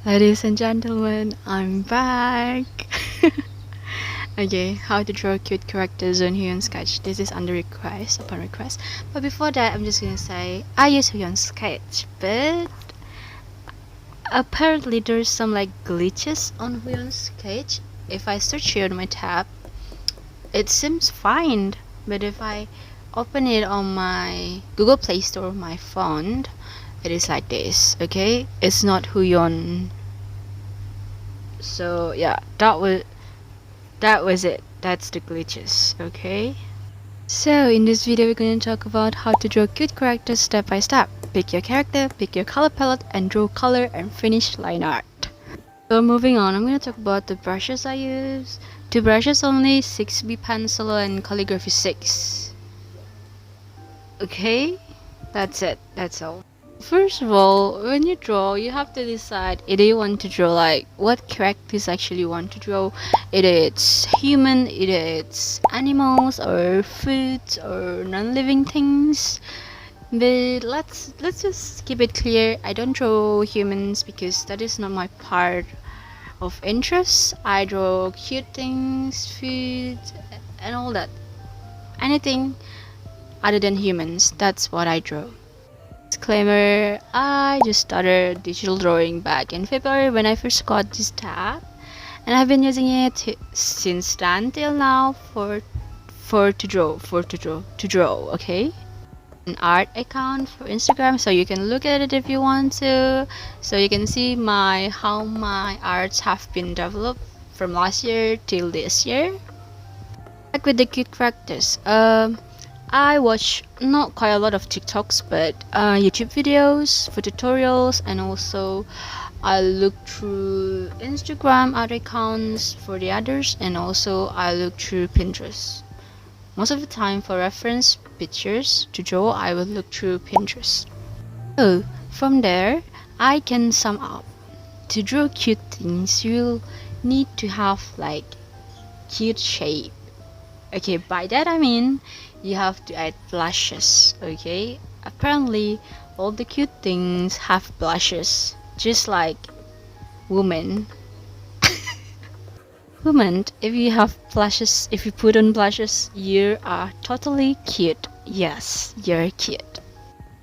Ladies and gentlemen, I'm back. Okay, how to draw cute characters on huion sketch. This is under request, upon request. But before that, I'm just gonna say I use huion sketch, but apparently there's some like glitches on huion sketch. If I search here on my tab, it seems fine, but if I open it on my Google Play Store, my phone, it is like this. Okay, it's not huion. So yeah, that was it. That's the glitches. Okay, so in this video we're going to talk about how to draw cute characters step by step. Pick your character, pick your color palette, and draw color and finish line art. So moving on, I'm going to talk about the brushes I use. 2 brushes only, 6B pencil and calligraphy 6. Okay, that's it. That's all. First of all, when you draw, you have to decide either you want to draw like what characters actually you want to draw. Either it's human, either it's animals or foods or non-living things. But let's just keep it clear. I don't draw humans because that is not my part of interest. I draw cute things, food, and all that. Anything other than humans, that's what I draw. Disclaimer, I just started digital drawing back in February when I first got this tab, and I've been using it since then till now to draw, okay? An art account for Instagram, so you can look at it if you want to, so you can see how my arts have been developed from last year till this year. Back with the cute characters. I watch not quite a lot of TikToks, but YouTube videos for tutorials, and also I look through Instagram art accounts for the others, and also I look through Pinterest. Most of the time for reference pictures to draw, I will look through Pinterest. So from there, I can sum up. To draw cute things, you'll need to have like cute shape. Okay, by that I mean you have to add blushes. Okay, apparently all the cute things have blushes, just like women. Women, if you have blushes, if you put on blushes, you are totally cute. Yes, you're cute.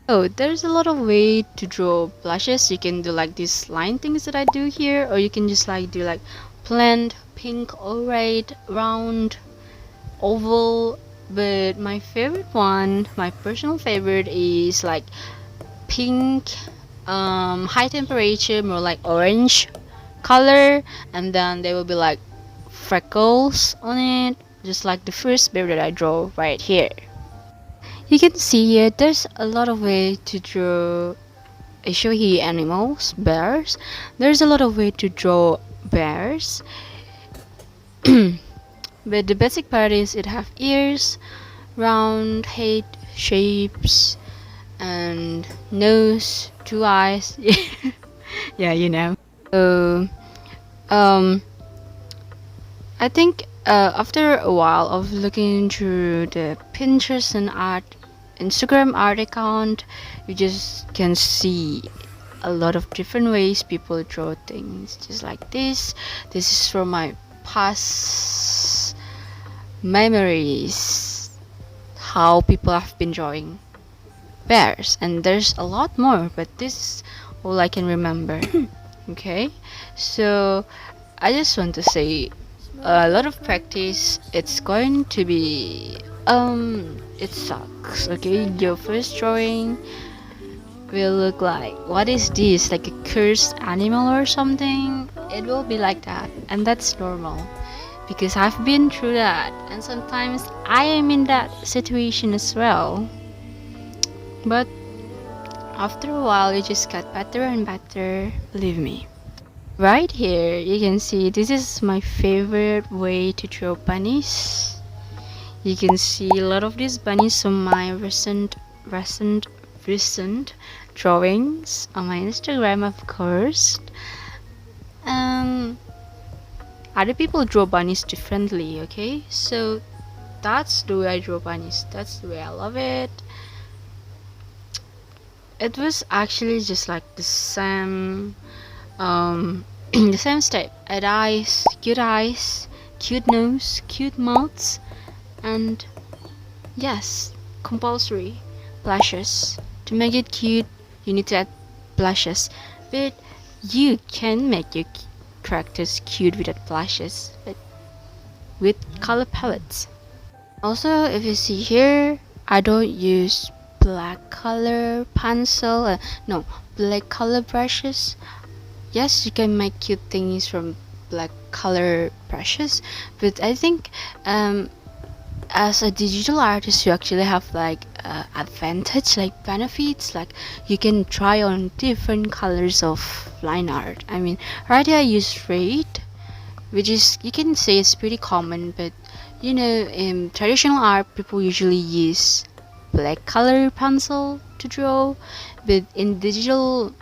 Oh, there's a lot of way to draw blushes. You can do like these line things that I do here, or you can just like do like blend, pink or red, round, oval. But my favorite one, my personal favorite, is like pink, high temperature, more like orange color, and then there will be like freckles on it, just like the first bear that I draw right here. You can see here there's a lot of way to draw. I show here animals, bears. There's a lot of way to draw bears. But the basic part is it have ears, round head shapes, and nose, 2 eyes. Yeah, you know. So I think after a while of looking through the Pinterest and Instagram art account, you just can see a lot of different ways people draw things, just like this. This is from my past memories, how people have been drawing bears, and there's a lot more, but this is all I can remember. Okay, so I just want to say a lot of practice. It's going to be it sucks. Okay, your first drawing will look like, what is this, like a cursed animal or something? It will be like that, and that's normal because I've been through that, and sometimes I am in that situation as well. But after a while, you just get better and better, believe me. Right here, you can see this is my favorite way to draw bunnies. You can see a lot of these bunnies on my recent drawings on my Instagram, of course. Other people draw bunnies differently, okay? So that's the way I draw bunnies. That's the way I love it. It was actually just like the same the same step: add eyes, cute nose, cute mouths, and yes, compulsory blushes. To make it cute, you need to add blushes, but you can make your characters cute without blushes, but with color palettes. Also, if you see here, I don't use black color pencil, no, black color brushes. Yes, you can make cute things from black color brushes, but I think as a digital artist you actually have like advantage, like benefits, like you can try on different colors of line art. I mean, right here I use red, which is, you can say it's pretty common, but you know, in traditional art people usually use black color pencil to draw, but in digital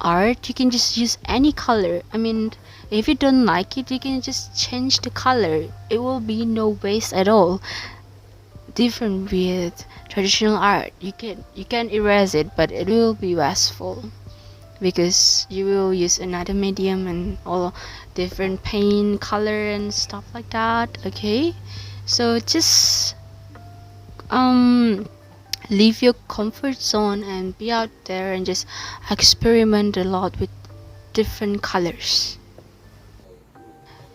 art you can just use any color. I mean, if you don't like it, you can just change the color. It will be no waste at all. Different with traditional art, you can erase it, but it will be wasteful because you will use another medium and all different paint color and stuff like that. Okay, so just leave your comfort zone and be out there and just experiment a lot with different colors.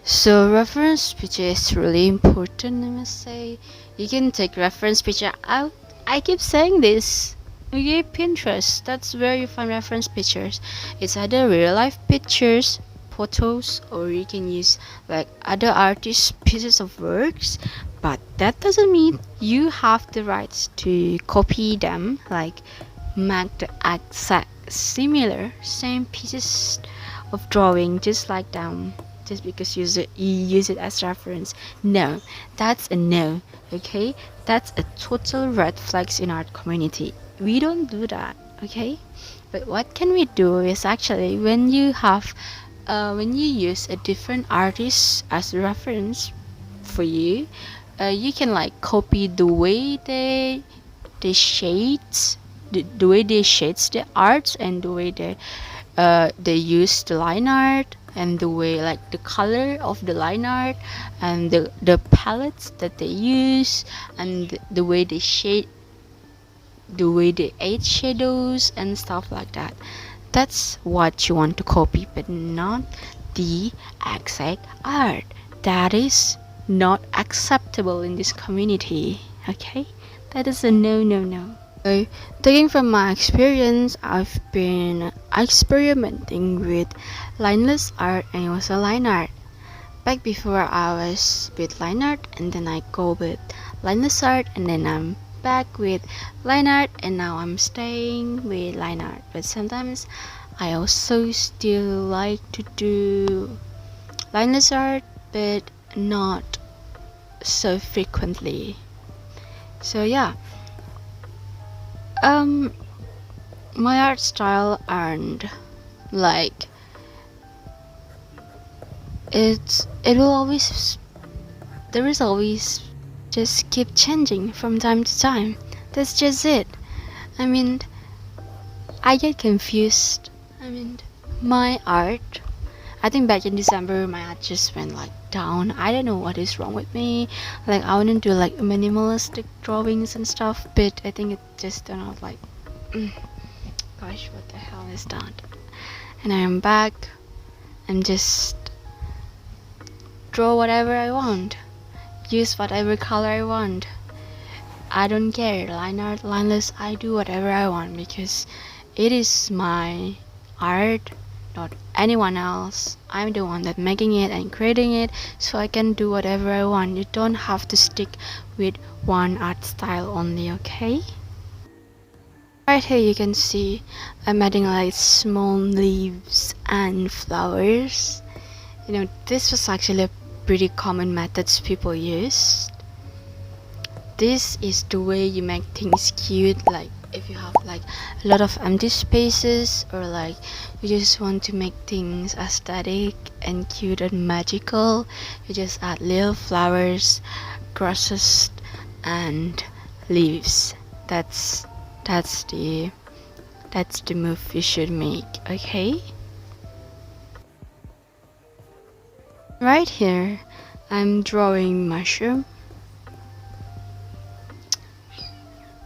So reference picture is really important, I must say. You can take reference picture out. I keep saying this. Okay, Pinterest, that's where you find reference pictures. It's either real life pictures, photos, or you can use like other artists' pieces of works. But that doesn't mean you have the rights to copy them, like make the exact similar same pieces of drawing just like them, just because you use it as reference. No, that's a no. Okay, that's a total red flags in our community. We don't do that. Okay, but what can we do is actually when you have when you use a different artist as a reference for you, you can like copy the way they shades, the way they shades the arts, and the way they use the line art, and the way like the color of the line art, and the palettes that they use, and the way they shade, the way they add shadows and stuff like that. That's what you want to copy, but not the exact art. That is not acceptable in this community. Okay, that is a no, no, no. So, taking from my experience, I've been experimenting with lineless art and also line art. Back before I was with line art, and then I go with lineless art, and then I'm back with line art, and now I'm staying with line art. But sometimes I also still like to do lineless art, but not so frequently. So yeah, my art style and like it will always, there is always just keep changing from time to time. That's just it. I mean, I get confused. I mean, my art, I think back in December my art just went like down. I don't know what is wrong with me. Like I want to do like minimalistic drawings and stuff, but I think it just turned out like gosh, what the hell is that? And I am back and just draw whatever I want, use whatever color I want. I don't care, line art, lineless, I do whatever I want because it is my art, not anyone else. I'm the one that making it and creating it, so I can do whatever I want. You don't have to stick with one art style only, okay? Right here you can see I'm adding like small leaves and flowers. You know, this was actually a pretty common methods people use. This is the way you make things cute, like if you have like a lot of empty spaces, or like you just want to make things aesthetic and cute and magical, you just add little flowers, grasses, and leaves. That's the move you should make, okay? Right here, I'm drawing mushroom,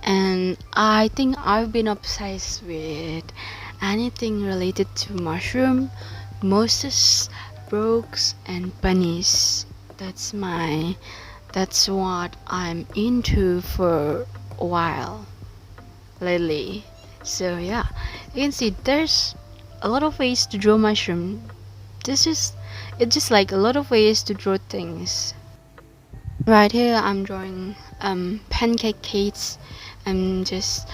and I think I've been obsessed with anything related to mushroom, mosses, frogs, and bunnies. That's what I'm into for a while lately. So yeah, you can see there's a lot of ways to draw mushroom. This is it's just like a lot of ways to draw things. Right here I'm drawing pancake cakes. I'm just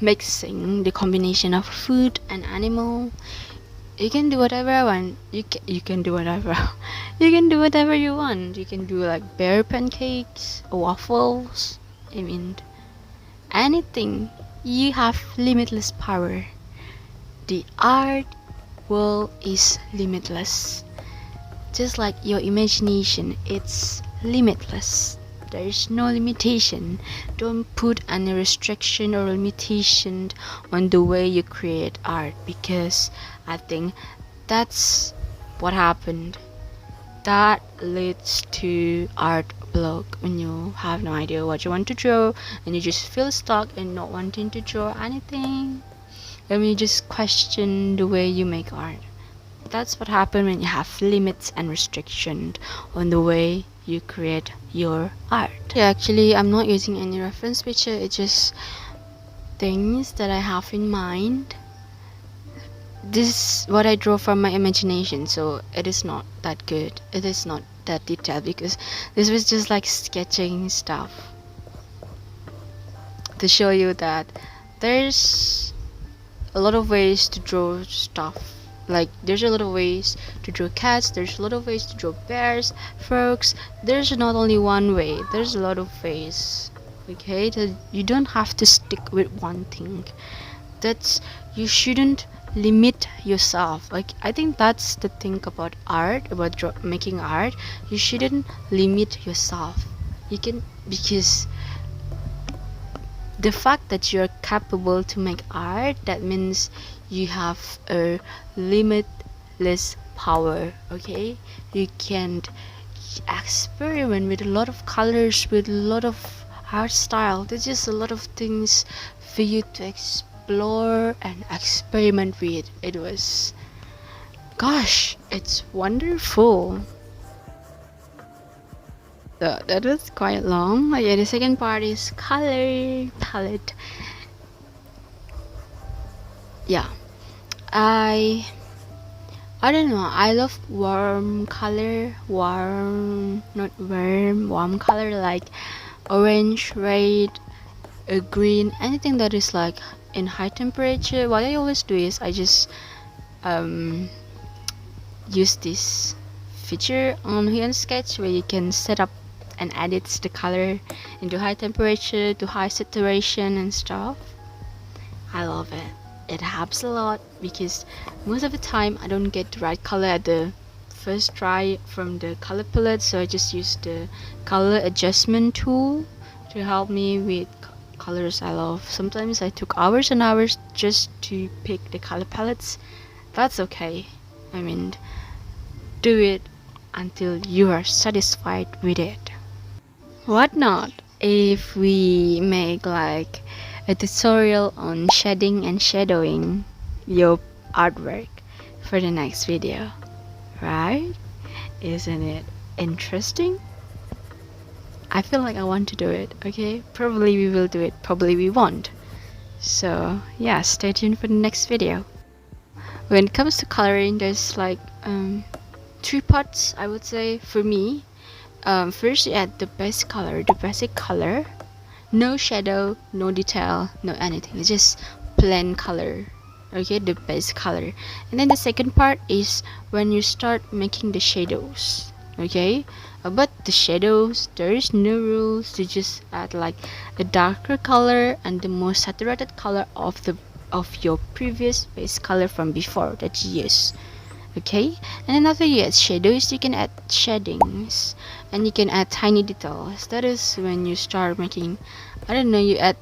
mixing the combination of food and animal. You can do whatever I want. You can do whatever you can do whatever you want. You can do like bear pancakes, waffles. I mean anything. You have limitless power. The art world is limitless. Just like your imagination, it's limitless. There is no limitation. Don't put any restriction or limitation on the way you create art, because I think that's what happened. That leads to art block when you have no idea what you want to draw and you just feel stuck and not wanting to draw anything. And you just question the way you make art. That's what happens when you have limits and restrictions on the way you create your art. Yeah, actually, I'm not using any reference picture. It's just things that I have in mind. This is what I draw from my imagination, so it is not that good. It is not that detailed because this was just like sketching stuff to show you that there's a lot of ways to draw stuff. Like there's a lot of ways to draw cats, there's a lot of ways to draw bears, frogs. There's not only one way, there's a lot of ways. Okay, that you don't have to stick with one thing. That's you shouldn't limit yourself. Like I think that's the thing about art, about making art. You shouldn't limit yourself. You can, because the fact that you're capable to make art, that means you have a limitless power. Okay, you can experiment with a lot of colors, with a lot of art style. There's just a lot of things for you to explore and experiment with. It was, gosh, it's wonderful. So that was quite long. Yeah, the second part is color palette. Yeah, I don't know. I love warm color, warm color like orange, red, green, anything that is like in high temperature. What I always do is I just use this feature on huion sketch where you can set up and edit the color into high temperature to high saturation and stuff. I love it. It helps a lot because most of the time I don't get the right color at the first try from the color palette, so I just use the color adjustment tool to help me with colors I love. Sometimes I took hours and hours just to pick the color palettes. That's okay. I mean, do it until you are satisfied with it. What not if we make like a tutorial on shading and shadowing your artwork for the next video, right? Isn't it interesting? I feel like I want to do it. Okay, probably we will do it, probably we won't. So yeah, stay tuned for the next video. When it comes to coloring, there's like 3 parts, I would say, for me. First you add the basic color, no shadow, no detail, no anything. It's just plain color. Okay, the base color. And then the second part is when you start making the shadows. Okay, but the shadows, there is no rules. You just add like a darker color and the more saturated color of your previous base color from before that you use. Okay, and then after you add shadows, you can add shadings and you can add tiny details. That is when you start making, I don't know, you add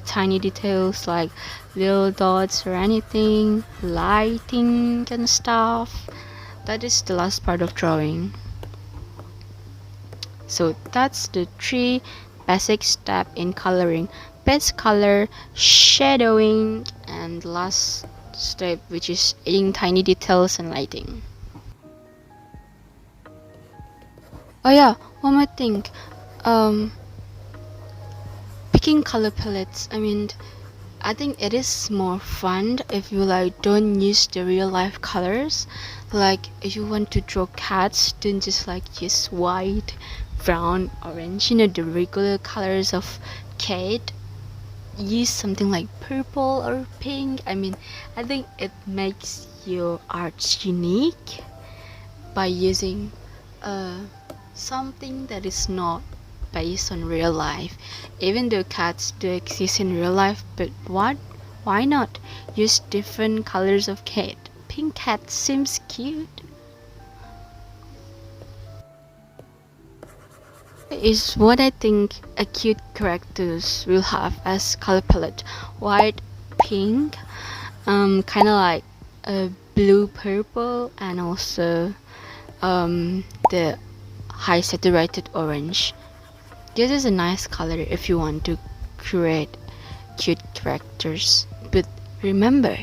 tiny details like little dots or anything, lighting and stuff. that is the last part of drawing. So that's the 3 basic step in coloring: base color, shadowing, and the last step, which is adding tiny details and lighting. Oh yeah, one more thing. Picking color palettes. I think it is more fun if you like don't use the real life colors. Like if you want to draw cats, don't just like use white, brown, orange, the regular colors of cat. Use something like purple or pink. I think it makes your art unique by using something that is not based on real life. Even though cats do exist in real life, but why not use different colors of cat? Pink cat seems cute. Is what I think a cute characters will have as color palette: white, pink, kind of like a blue purple, and also the high saturated orange. This is a nice color if you want to create cute characters. But remember,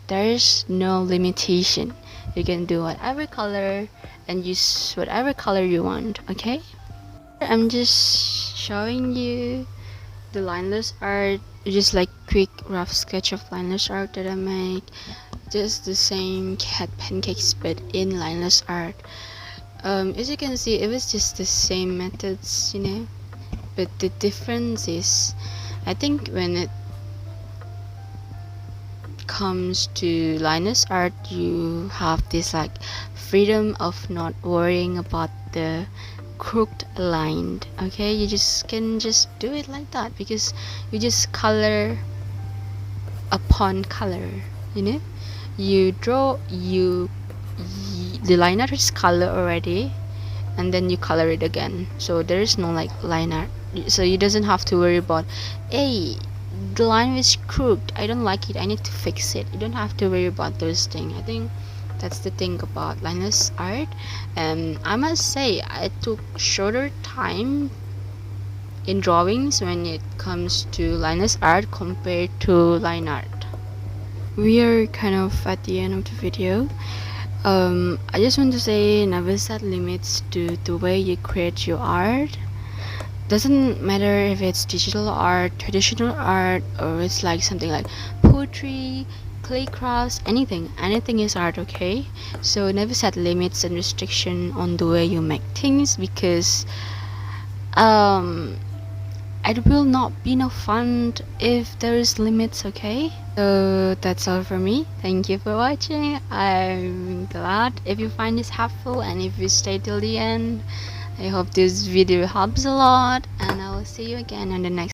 there is no limitation. You can do whatever color and use whatever color you want, okay? I'm just showing you the lineless art, just like quick rough sketch of lineless art that I make. Just the same cat pancakes but in lineless art. As you can see, it was just the same methods, but the difference is, I think when it comes to lineless art, you have this like freedom of not worrying about the crooked line. Okay, you can just do it like that because you just color upon color. You draw, the line art is color already, and then you color it again. So there is no like line art, so you doesn't have to worry about, hey, the line is crooked, I don't like it, I need to fix it. You don't have to worry about those things. I think that's the thing about lineless art. And I must say, I took shorter time in drawings when it comes to lineless art compared to line art. We are kind of at the end of the video. I just want to say, never set limits to the way you create your art. Doesn't matter if it's digital art, traditional art, or it's like something like poetry, clay crafts, anything is art, okay? So never set limits and restriction on the way you make things, because it will not be no fun if there is limits, okay? So that's all for me. Thank you for watching. I'm glad if you find this helpful, and if you stay till the end, I hope this video helps a lot, and I will see you again on the next